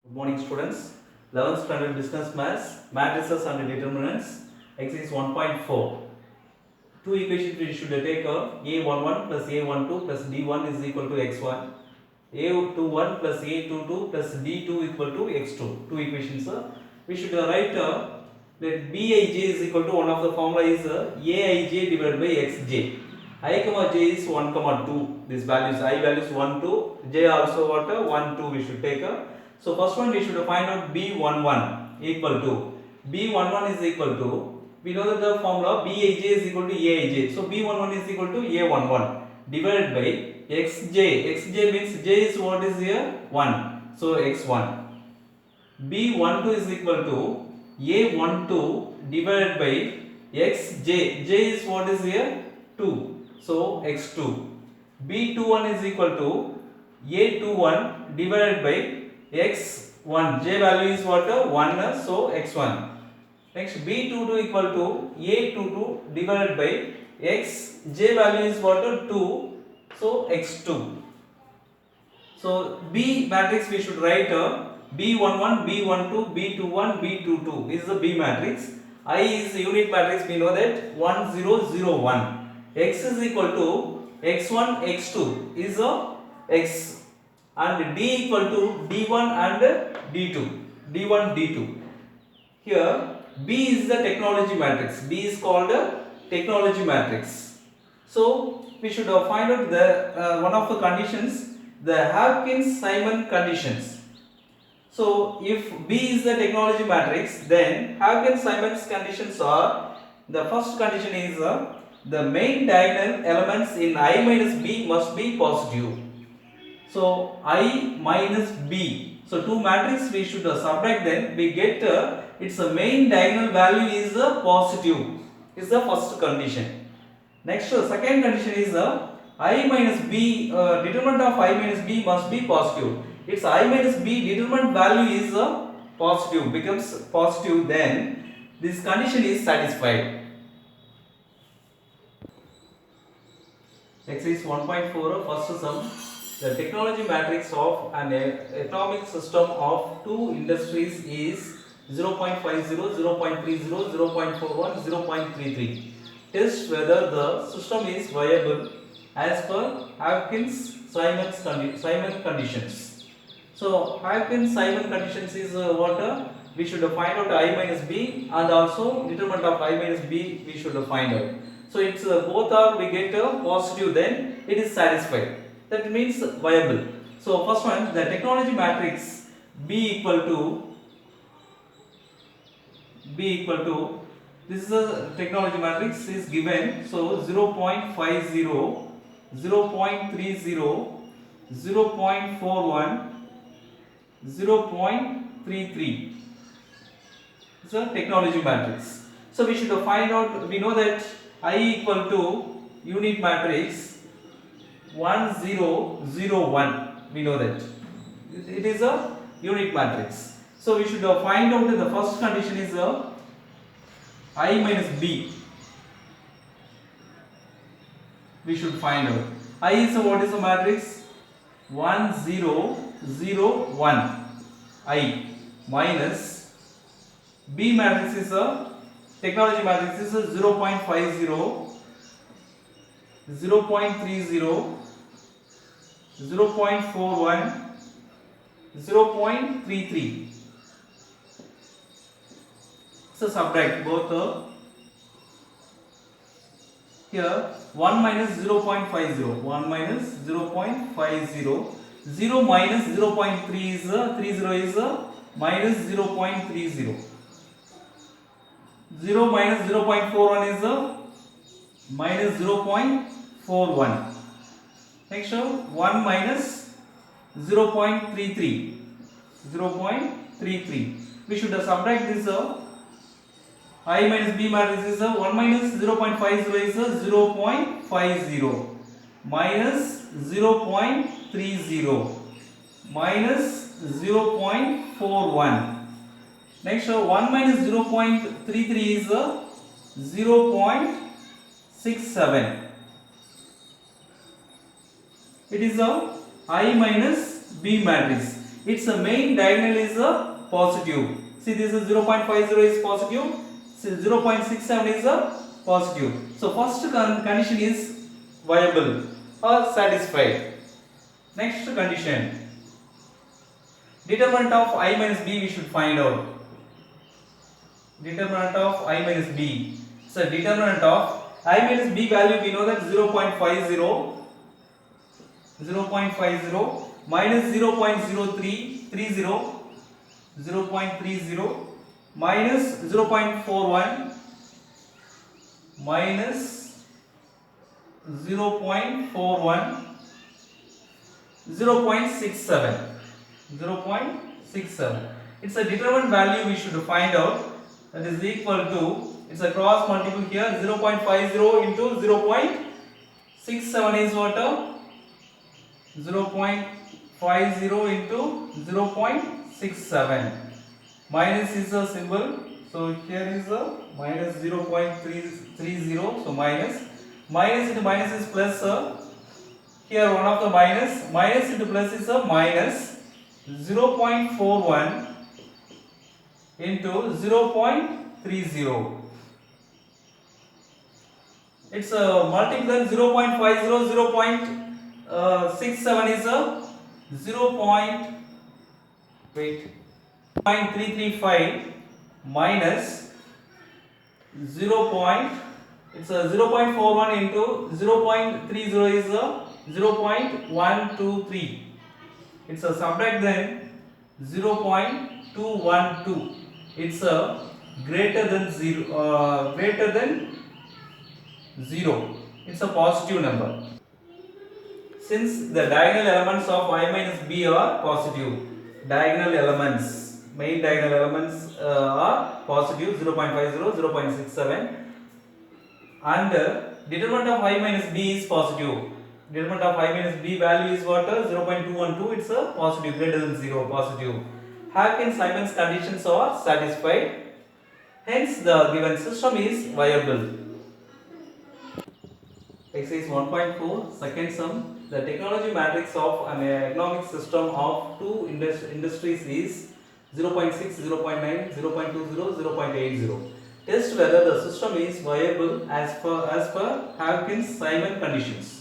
Good morning students. 11th standard business maths, matrices and determinants, exercise 1.4. Two equations we should take a11 plus a12 plus d1 is equal to x1, a21 plus a22 plus d2 equal to x2. Two equations. We should write that bij is equal to, one of the formula is aij divided by xj. I comma j is 1 comma 2. This values I values 1 2, j also what 1 2 we should take. So first one we should find out b11 equal to, b11 is equal to, we know that the formula bij is equal to aij. So b11 is equal to a11 divided by xj. Xj means j is what is here 1. So x1. b12 is equal to a12 divided by xj. J is what is here 2. So x2. b21 is equal to a21 divided by x1. J value is what 1. So x1. Next b22 equal to a22 divided by x. J value is what 2. So x2. So B matrix we should write b11 b12 b21 b22 is the B matrix. I is the unit matrix, we know that 1 0 0 1. X is equal to x1 x2 is a x, and d equal to d1 and d2, d1 d2. Here B is the technology matrix. B is called a technology matrix. So we should find out the one of the conditions, the Hawkins-Simon conditions. So if B is the technology matrix, then Hawkins-Simon's conditions are, the first condition is the main diagonal elements in I minus B must be positive. So I minus B. So two matrix we should subtract, then we get its main diagonal value is positive. Is the first condition. Next second condition is I minus B, determinant of I minus B must be positive. Its I minus B determinant value is positive, becomes positive, then this condition is satisfied. Exercise 1.4 first sum. The technology matrix of an economic system of two industries is 0.50, 0.30, 0.41, 0.33. Test whether the system is viable as per Hawkins-Simon conditions. So Hawkins-Simon conditions is what we should find out I minus B, and also determinant of I minus B we should find out. So it's both are we get positive, then it is satisfied. That means viable. So first one, the technology matrix B equal to, this is a technology matrix is given. So 0.50, 0.30, 0.41, 0.33. It's a technology matrix. So we should find out, we know that I equal to unit matrix 1 0 0 1. We know that it is a unit matrix. So we should find out the first condition is I minus B. We should find out. I is what is the matrix? 1 0 0 1. I minus B matrix is a technology matrix is 0.50, 0.30, 0.41, 0.33. So subtract both. Here 1 minus 0.50, 1 minus 0.50, 0 minus 0.30 is minus 0.30. 0 minus 0.41 is minus 0.41. Next 1 minus 0.33, 0.33. We should subtract this I minus B matrix is 1 minus 0.50 is 0.50 minus 0.30 minus 0.41. Next 1 minus 0.33 is 0.67. It is a I minus B matrix. its main diagonal is positive. See, this is 0.50 is positive, 0.67 is positive. So first condition is viable or satisfied. Next condition, determinant of I minus b we should find out. Determinant of I minus b. So determinant of I minus b value we know that 0.50 minus 0.0330 0.30 minus 0.41 minus 0.41 0.67 0.67. It's a determinant value we should find out, that is equal to, it's a cross multiple here, 0.50 into 0.67 is what? 0.50 into 0.67. Minus is a symbol, so here is a minus 0.330, so minus into minus is plus, here one of the minus into plus is a minus 0.41 into 0.30. It's a multiple 0.50, 0.67 is a 0.335 minus 0. It's a 0.41 into 0.30 is a 0.123. It's a subtract then 0.212. It's a greater than 0. It's a positive number. Since the diagonal elements of I minus b are positive, diagonal elements, main diagonal elements are positive 0.50, 0.67, and determinant of I minus b is positive. Determinant of I minus b value is what? 0.212. It's a positive, greater than 0, positive. Haken-Simon's conditions are satisfied. Hence, the given system is viable. Exercise 1.4, second sum. The technology matrix of an economic system of two industries is 0.6, 0.9, 0.20, 0.80. Test whether the system is viable as per Haken-Simon conditions.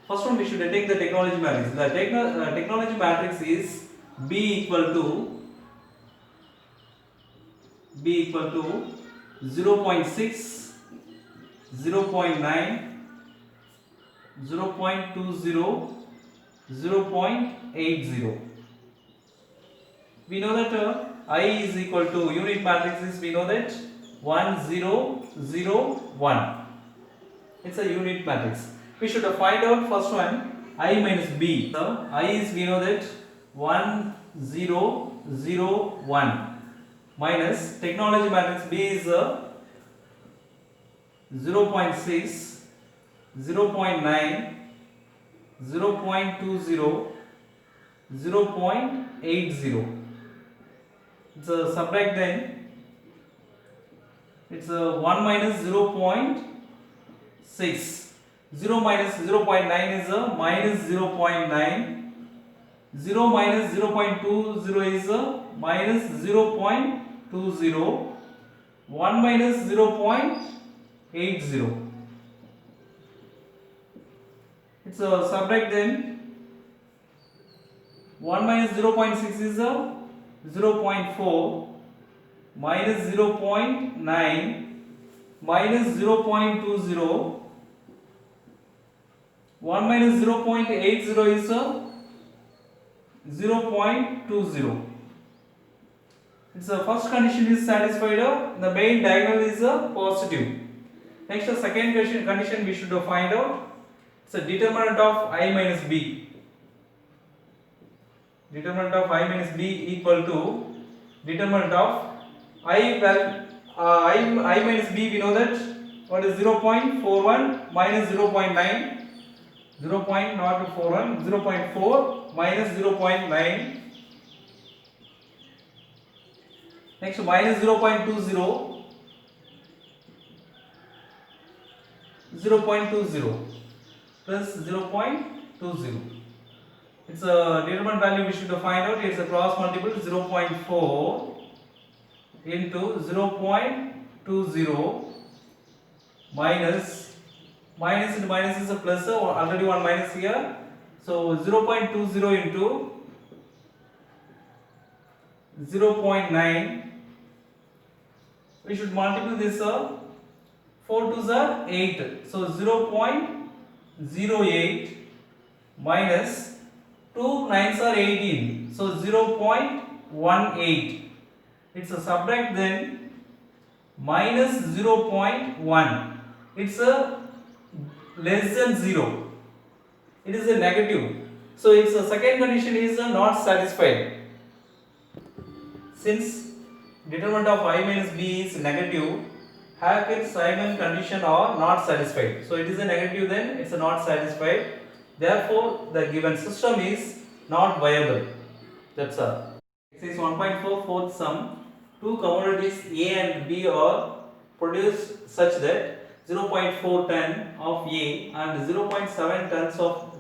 First one, we should take the technology matrix. The technology matrix is B equal to 0.6, 0.9, 0.20, 0.80. We know that I is equal to unit matrix is, we know that 1, 0, 0, 1. It's a unit matrix. We should find out first one I minus b. So I is, we know that 1, 0, 0, 1 minus technology matrix B is 0.6, 0.9, 0.20, 0.80. It's a subtract then. It's a 1 minus 0.6. 0 minus 0.9 is a minus 0.9. 0 minus 0.20 is a minus 0.20. 1 minus 0.80. It's a subtract then. 1 minus 0.6 is a 0.4 minus 0.9 minus 0.20. 1 minus 0.80 is a 0.20. Its first condition is satisfied. The main diagonal is positive. Next, the second condition we should find out. It's a determinant of I minus b. Determinant of I minus b equal to determinant of I minus b. We know that what is 0.41 minus 0.9. 0.41, 0.4 minus 0.9. Next, minus 0.20, 0.20 plus 0.20. It's a determinant value we should find out. It's a cross multiple 0.4 into 0.20 minus into minus is a plus, already one minus here. So 0.20 into 0.9. We should multiply this 4 2s are 8. So 0.08 minus 2 9s are 18. So 0.18. It's a subtract then minus 0.1. It's a less than 0. It is a negative. So its second condition is not satisfied. Since determinant of I minus b is negative, Hackett-Simon condition are not satisfied. So it is a negative, then it's not satisfied. Therefore, the given system is not viable. That's all. Exercise 1.4 fourth sum. Two commodities A and B are produced such that 0.4 ton of A and 0.7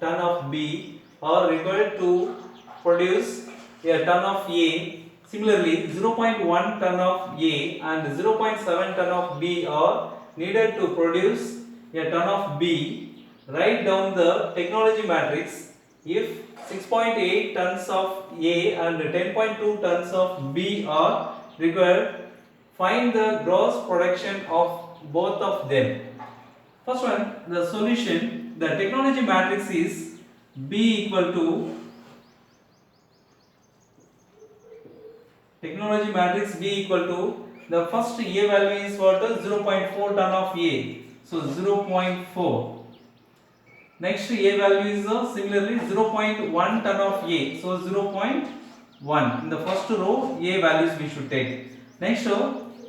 ton of B are required to produce a ton of A. Similarly, 0.1 ton of A and 0.7 ton of B are needed to produce a ton of B. Write down the technology matrix. If 6.8 tons of A and 10.2 tons of B are required, find the gross production of both of them. First one, the solution. The technology matrix is B equal to technology matrix B equal to the first A value is what? 0.4 ton of A. So 0.4. Next A value is similarly 0.1 ton of A. So 0.1. In the first row A values we should take. Next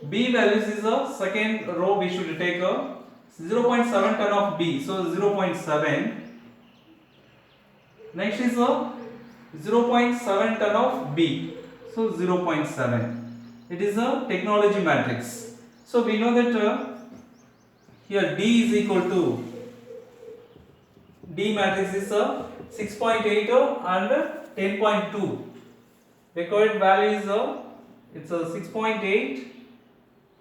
B values is the second row we should take 0.7 ton of B. So 0.7. Next is 0.7 ton of B. So 0.7. It is a technology matrix. So we know that here D is equal to D matrix is 6.8 and 10.2. Required value is it's 6.8,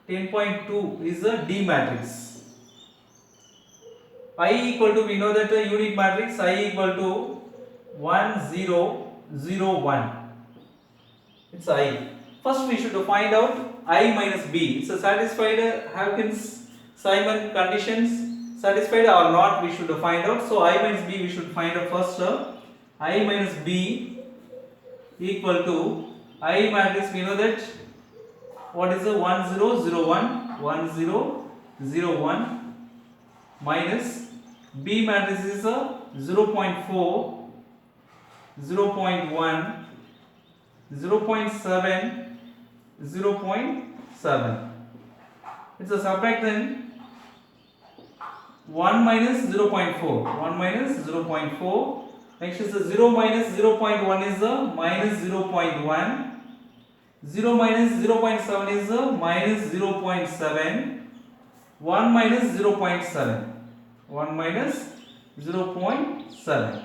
10.2 is a D matrix. I equal to, we know that unit matrix I equal to 1 0 0 1. It's I. First we should find out I minus B. It's a satisfied Hackett-Simon conditions. Satisfied or not we should find out. So I minus B we should find out first. I minus B equal to I matrix, we know that what is the 1 0 0 1 1 0 0 1 minus B matrix is 0.4 0.1 0.7 0.7. It's a subtract then 1 minus 0.4 1 minus 0.4. Next is 0 minus 0.1 is minus 0.1. 0 minus 0.7 is minus 0.7. 1 minus 0.7 1 minus 0.7.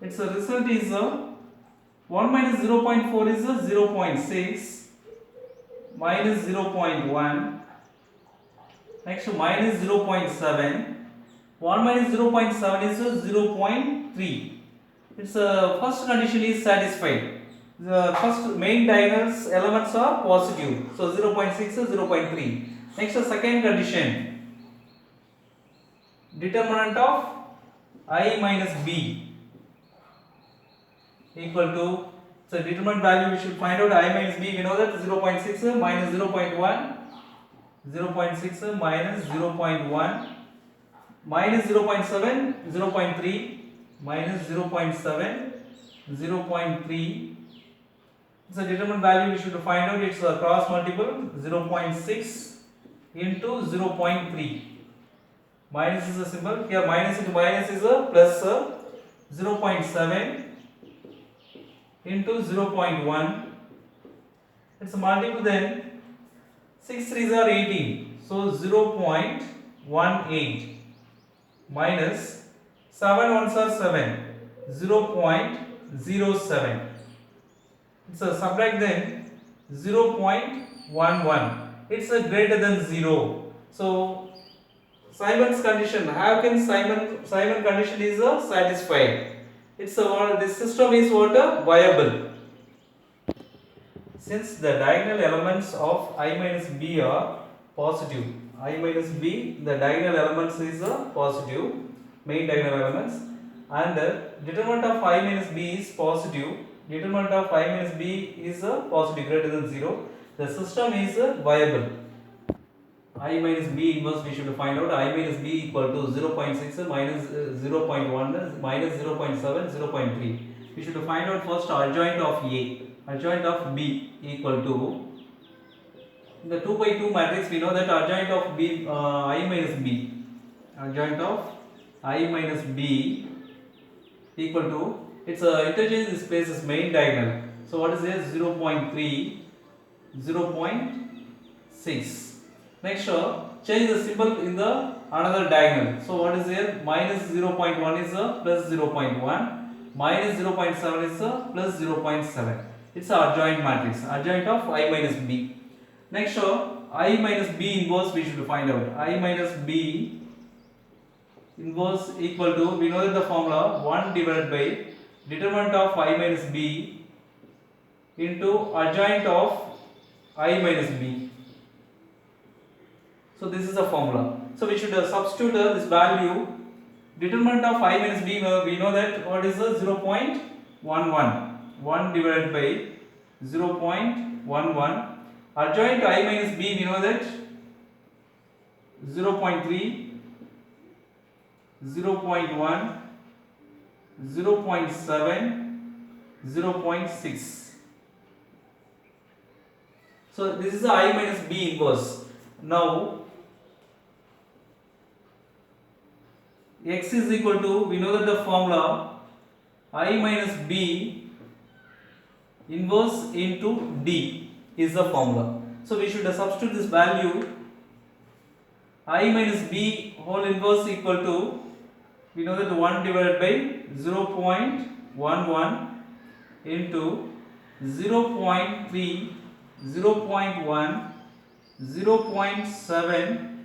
Its result is 1 minus 0.4 is 0.6 minus 0.1. Next minus 0.7. 1 minus 0.7 is 0.3. Its first condition is satisfied. The first main diagonal elements are positive. So 0.6 is 0.3. Next second condition. Determinant of I minus B equal to, so determinant value we should find out I minus B. We know that 0.6 minus 0.1, 0.6 minus 0.1 minus 0.7 0.3 minus 0.7 0.3. So determinant value we should find out. It's a cross multiple 0.6 into 0.3. Minus is a symbol here, minus into minus is a plus 0.7 into 0.1. It's a multiple then 6 3s are 18. So 0.18 minus 7 1s are 7. 0.07. So subtract then 0.11. It's a greater than 0. So Simon's condition, how can Simon condition is satisfied? It's a this system is what viable. Since the diagonal elements of I minus b are positive, I minus b, the diagonal elements is positive, main diagonal elements, and determinant of I minus b is positive, determinant of I minus b is positive, greater than 0, the system is viable. I minus b inverse we should find out. I minus b equal to 0.6 minus 0.1 minus 0.7 0.3. We should find out first adjoint of A. Adjoint of B equal to, in the 2 by 2 matrix we know that adjoint of B I minus b, adjoint of I minus b equal to, it's interchange this place is main diagonal. So what is this? 0.3 0.6. Next change the symbol in the another diagonal. So what is here? Minus 0.1 is plus 0.1, minus 0.7 is plus 0.7. It's a adjoint matrix, adjoint of I minus b. Next I minus b inverse we should find out. I minus b inverse equal to, we know that the formula 1 divided by determinant of I minus b into adjoint of I minus b. So this is the formula. So we should substitute this value. Determinant of I minus b, we know that what is the 0.11. 1 divided by 0.11. Adjoint I minus b, we know that 0.3, 0.1, 0.7, 0.6. So this is the I minus b inverse. Now x is equal to, we know that the formula I minus b inverse into d is the formula. So we should substitute this value. I minus b whole inverse equal to, we know that 1 divided by 0.11 into 0.3, 0.1, 0.7,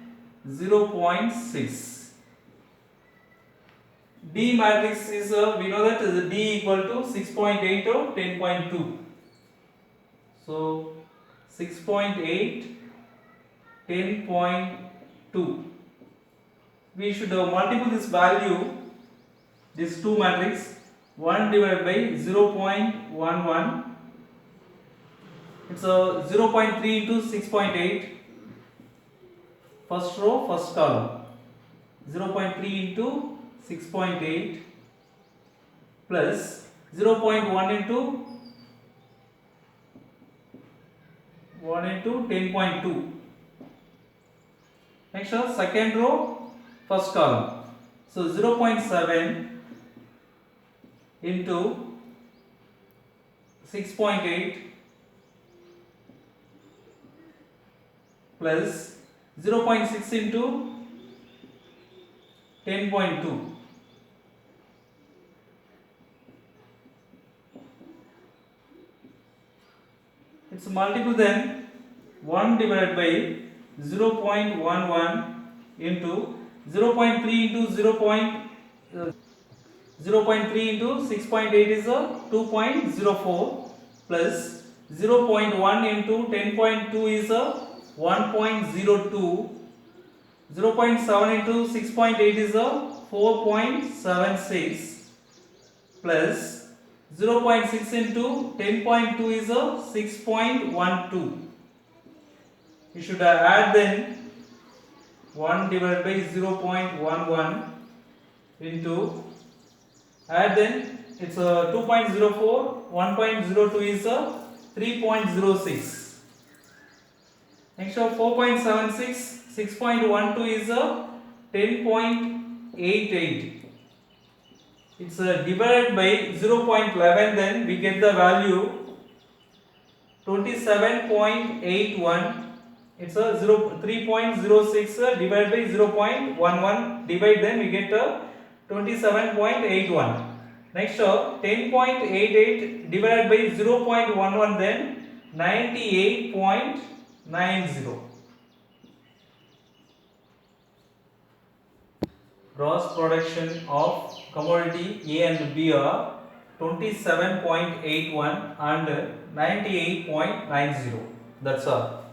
0.6. D matrix is we know that is D equal to 6.8 or 10.2. So 6.8, 10.2. We should multiply this value, this 2 matrix, 1 divided by 0.11. It's a 0.3 into 6.8. First row, first column. 0.3 into 6.8 plus 0.1 into 10.2. Next second row, first column. So 0.7 into 6.8 plus 0.6 into 10.2. It's multiple then 1 divided by 0.11 into 0.3 into 0.3 into 6.8 is 2.04 plus 0.1 into 10.2 is 1.02. 0.7 into 6.8 is 4.76 plus 0.6 into 10.2 is 6.12. You should add then 1 divided by 0.11 into, add then it's 2.04, 1.02 is 3.06. Next 4.76, 6.12 is 10.88. It's divided by 0.11, then we get the value 27.81. It's a 3.06 divided by 0.11, divide, then we get 27.81. Next 10.88 divided by 0.11, then 98.90. Gross production of commodity A and B are 27.81 and 98.90. That's all.